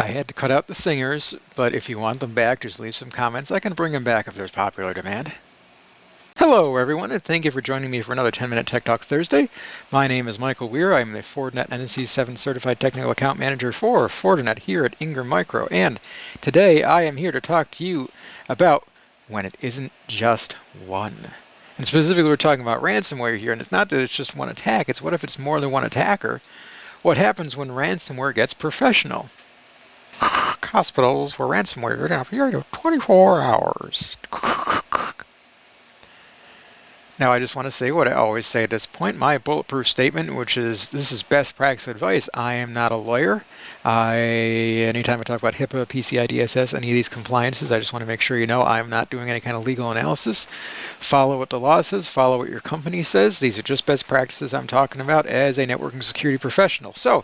I had to cut out the singers, but if you want them back, just leave some comments. I can bring them back if there's popular demand. Hello, everyone, and thank you for joining me for another 10-Minute Tech Talk Thursday. My name is Michael Weir. I'm the Fortinet NSE 7 Certified Technical Account Manager for Fortinet here at Ingram Micro, and today I am here to talk to you about when it isn't just one. And specifically, we're talking about ransomware here, and it's not that it's just one attack, it's what if it's more than one attacker? What happens when ransomware gets professional? Hospitals were ransomware in a period of 24 hours. Now, I just want to say what I always say at this point, my bulletproof statement, which is, this is best practice advice. I am not a lawyer. Anytime I talk about HIPAA, PCI DSS, any of these compliances, I just want to make sure you know I'm not doing any kind of legal analysis. Follow what the law says, follow what your company says. These are just best practices I'm talking about as a networking security professional. So,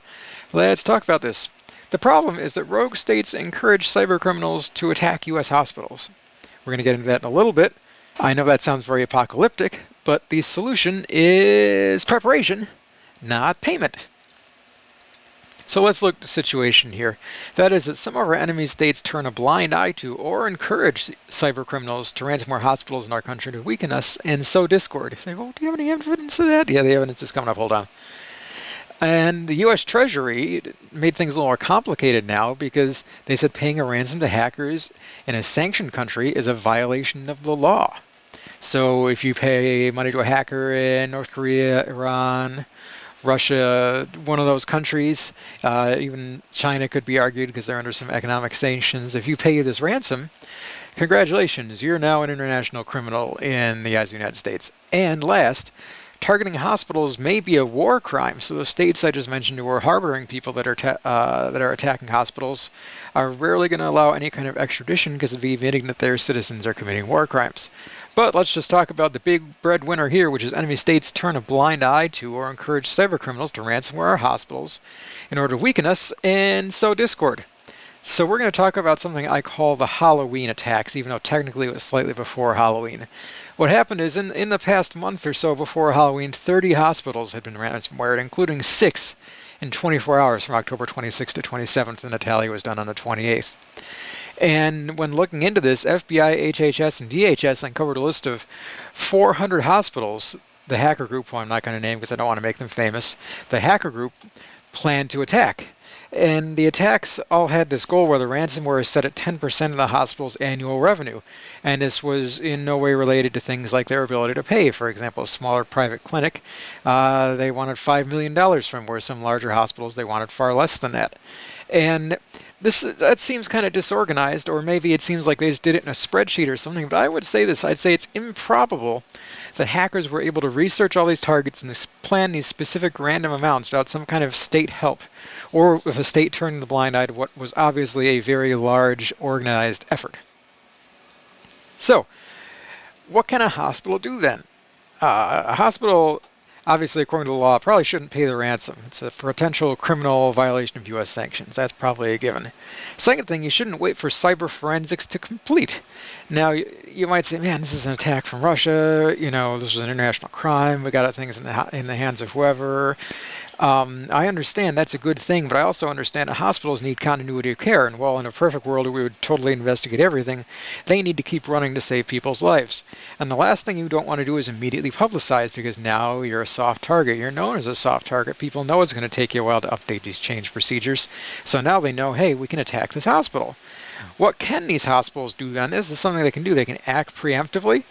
let's talk about this. The problem is that rogue states encourage cyber criminals to attack U.S. hospitals. We're going to get into that in a little bit. I know that sounds very apocalyptic, but the solution is preparation, not payment. So let's look at the situation here. That is that some of our enemy states turn a blind eye to or encourage cyber criminals to ransomware hospitals in our country to weaken us and sow discord. You say, well, do you have any evidence of that? Yeah, the evidence is coming up. Hold on. And the U.S. Treasury made things a little more complicated now because they said paying a ransom to hackers in a sanctioned country is a violation of the law. So if you pay money to a hacker in North Korea, Iran, Russia, one of those countries, even China could be argued because they're under some economic sanctions. If you pay this ransom, congratulations, you're now an international criminal in the eyes of the United States. And last, targeting hospitals may be a war crime. So the states I just mentioned who are harboring people that are attacking hospitals are rarely going to allow any kind of extradition because it'd be admitting that their citizens are committing war crimes. But let's just talk about the big breadwinner here, which is enemy states turn a blind eye to or encourage cyber criminals to ransomware our hospitals in order to weaken us and sow discord. So we're going to talk about something I call the Halloween attacks, even though technically it was slightly before Halloween. What happened is in the past month or so before Halloween, 30 hospitals had been ransomwared, including 6 in 24 hours from October 26th to 27th, and the tally was done on the 28th. And when looking into this, FBI, HHS, and DHS uncovered a list of 400 hospitals. The hacker group, who I'm not going to name because I don't want to make them famous, the hacker group planned to attack. And the attacks all had this goal where the ransomware is set at 10% of the hospital's annual revenue. And this was in no way related to things like their ability to pay. For example, a smaller private clinic, they wanted $5 million from, where some larger hospitals, they wanted far less than that. And that seems kind of disorganized, or maybe it seems like they just did it in a spreadsheet or something, but I would say this, I'd say it's improbable that hackers were able to research all these targets and plan these specific random amounts without some kind of state help, or with a state turning the blind eye to what was obviously a very large organized effort. So, what can a hospital do then? A hospital, obviously, according to the law, probably shouldn't pay the ransom. It's a potential criminal violation of U.S. sanctions. That's probably a given. Second thing, you shouldn't wait for cyber forensics to complete. Now, you might say, man, this is an attack from Russia. You know, this was an international crime. We got things in the hands of whoever. I understand that's a good thing, but I also understand that hospitals need continuity of care. And while in a perfect world we would totally investigate everything, they need to keep running to save people's lives. And the last thing you don't want to do is immediately publicize, because now you're a soft target. You're known as a soft target. People know it's going to take you a while to update these change procedures. So now they know, hey, we can attack this hospital. What can these hospitals do then? This is something they can do. They can act preemptively,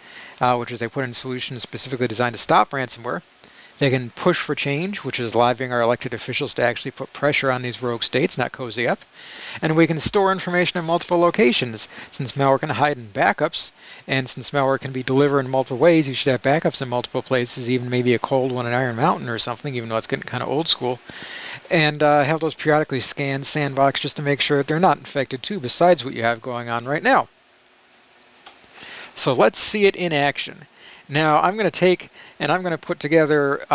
which is they put in solutions specifically designed to stop ransomware. They can push for change, which is lobbying our elected officials to actually put pressure on these rogue states, not cozy up. And we can store information in multiple locations. Since malware can hide in backups, and since malware can be delivered in multiple ways, you should have backups in multiple places, even maybe a cold one in Iron Mountain or something, even though it's getting kind of old school. And have those periodically scanned, sandbox, just to make sure that they're not infected too, besides what you have going on right now. So let's see it in action. Now, I'm going to take and I'm going to put together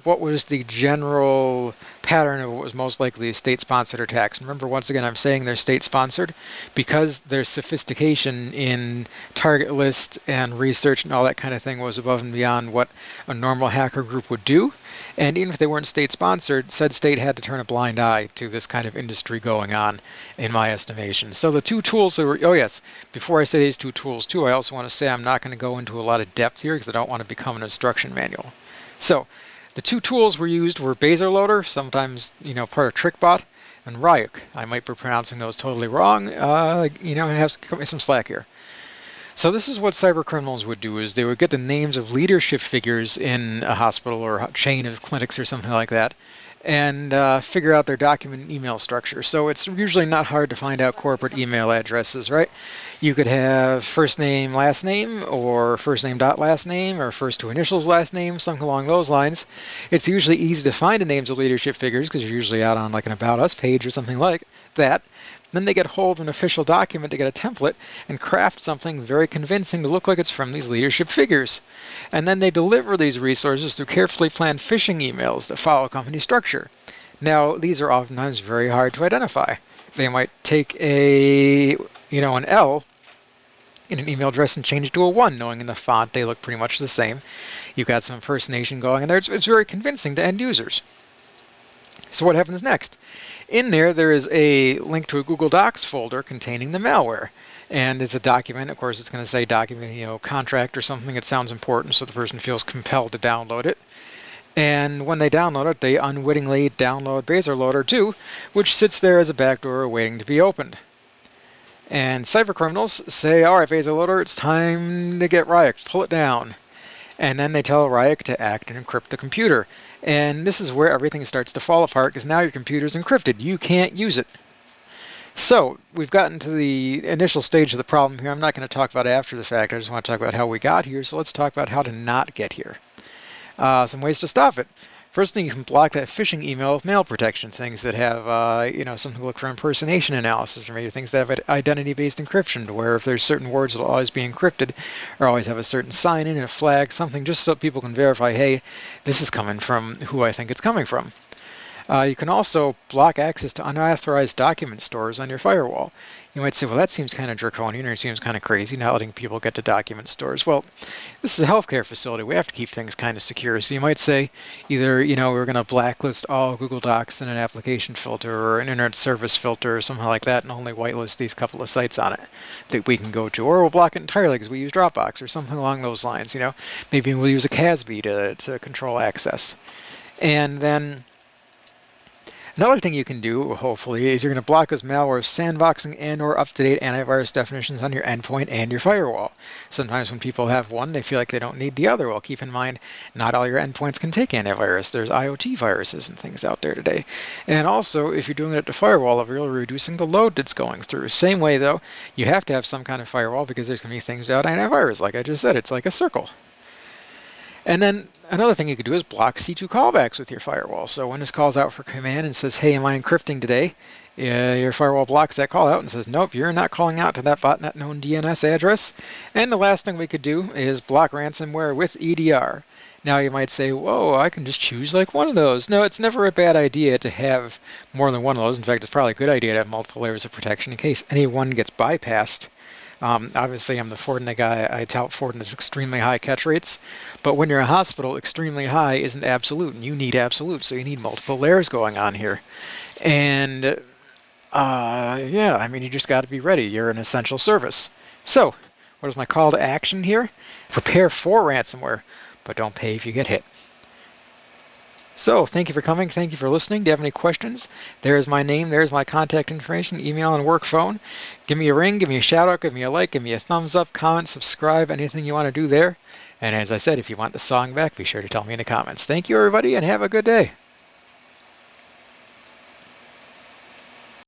what was the general pattern of what was most likely state-sponsored attacks. Remember, once again, I'm saying they're state-sponsored because their sophistication in target list and research and all that kind of thing was above and beyond what a normal hacker group would do. And even if they weren't state-sponsored, said state had to turn a blind eye to this kind of industry going on, in my estimation. So the two tools that were, oh yes, before I say these two tools too, I also want to say I'm not going to go into a lot of depth here because I don't want to become an instruction manual. So the two tools we used were Loader, sometimes part of TrickBot, and Ryuk. I might be pronouncing those totally wrong. Have to cut me some slack here. So this is what cyber criminals would do: is they would get the names of leadership figures in a hospital or a chain of clinics or something like that, and figure out their document and email structure. So it's usually not hard to find out corporate email addresses, right? You could have first name, last name, or first name dot last name, or first two initials last name, something along those lines. It's usually easy to find the names of leadership figures because you're usually out on like an About Us page or something like that. Then they get hold of an official document to get a template and craft something very convincing to look like it's from these leadership figures. And then they deliver these resources through carefully planned phishing emails that follow company structure. Now, these are oftentimes very hard to identify. They might take an L in an email address and change it to a 1, knowing in the font they look pretty much the same. You've got some impersonation going in there. It's very convincing to end users. So what happens next? In there is a link to a Google Docs folder containing the malware. And it's a document. Of course, it's going to say document, contract or something. It sounds important, so the person feels compelled to download it. And when they download it, they unwittingly download Loader too, which sits there as a backdoor waiting to be opened. And cybercriminals say, all right, Loader, it's time to get Ryuk, pull it down. And then they tell Ryuk to act and encrypt the computer. And this is where everything starts to fall apart because now your computer's encrypted. You can't use it. So we've gotten to the initial stage of the problem here. I'm not going to talk about after the fact. I just want to talk about how we got here. So let's talk about how to not get here. Some ways to stop it. First thing, you can block that phishing email with mail protection, things that have, something to look for impersonation analysis, or maybe things that have identity-based encryption, to where if there's certain words that will always be encrypted, or always have a certain sign-in and a flag, something just so people can verify, hey, this is coming from who I think it's coming from. You can also block access to unauthorized document stores on your firewall. You might say, well, that seems kind of draconian, or it seems kind of crazy, not letting people get to document stores. Well, this is a healthcare facility. We have to keep things kind of secure. So you might say either, we're going to blacklist all Google Docs in an application filter or an internet service filter or something like that, and only whitelist these couple of sites on it that we can go to. Or we'll block it entirely because we use Dropbox or something along those lines. Maybe we'll use a CASB to control access. And then another thing you can do, hopefully, is you're going to block those malware sandboxing and or up-to-date antivirus definitions on your endpoint and your firewall. Sometimes when people have one, they feel like they don't need the other. Well, keep in mind, not all your endpoints can take antivirus. There's IoT viruses and things out there today. And also, if you're doing it at the firewall level, you're reducing the load that's going through. Same way, though, you have to have some kind of firewall because there's going to be things out antivirus. Like I just said, it's like a circle. And then another thing you could do is block C2 callbacks with your firewall. So when this calls out for command and says, hey, am I encrypting today? Your firewall blocks that call out and says, nope, you're not calling out to that botnet known DNS address. And the last thing we could do is block ransomware with EDR. Now you might say, whoa, I can just choose like one of those. No, it's never a bad idea to have more than one of those. In fact, it's probably a good idea to have multiple layers of protection in case any one gets bypassed. Obviously, I'm the Fortinet guy. I tout Fortinet's extremely high catch rates. But when you're a hospital, extremely high isn't absolute, and you need absolute, so you need multiple layers going on here. And, you just got to be ready. You're an essential service. So, what is my call to action here? Prepare for ransomware, but don't pay if you get hit. So, thank you for coming. Thank you for listening. Do you have any questions? There's my name. There's my contact information, email and work phone. Give me a ring. Give me a shout out. Give me a like. Give me a thumbs up, comment, subscribe, anything you want to do there. And as I said, if you want the song back, be sure to tell me in the comments. Thank you, everybody, and have a good day.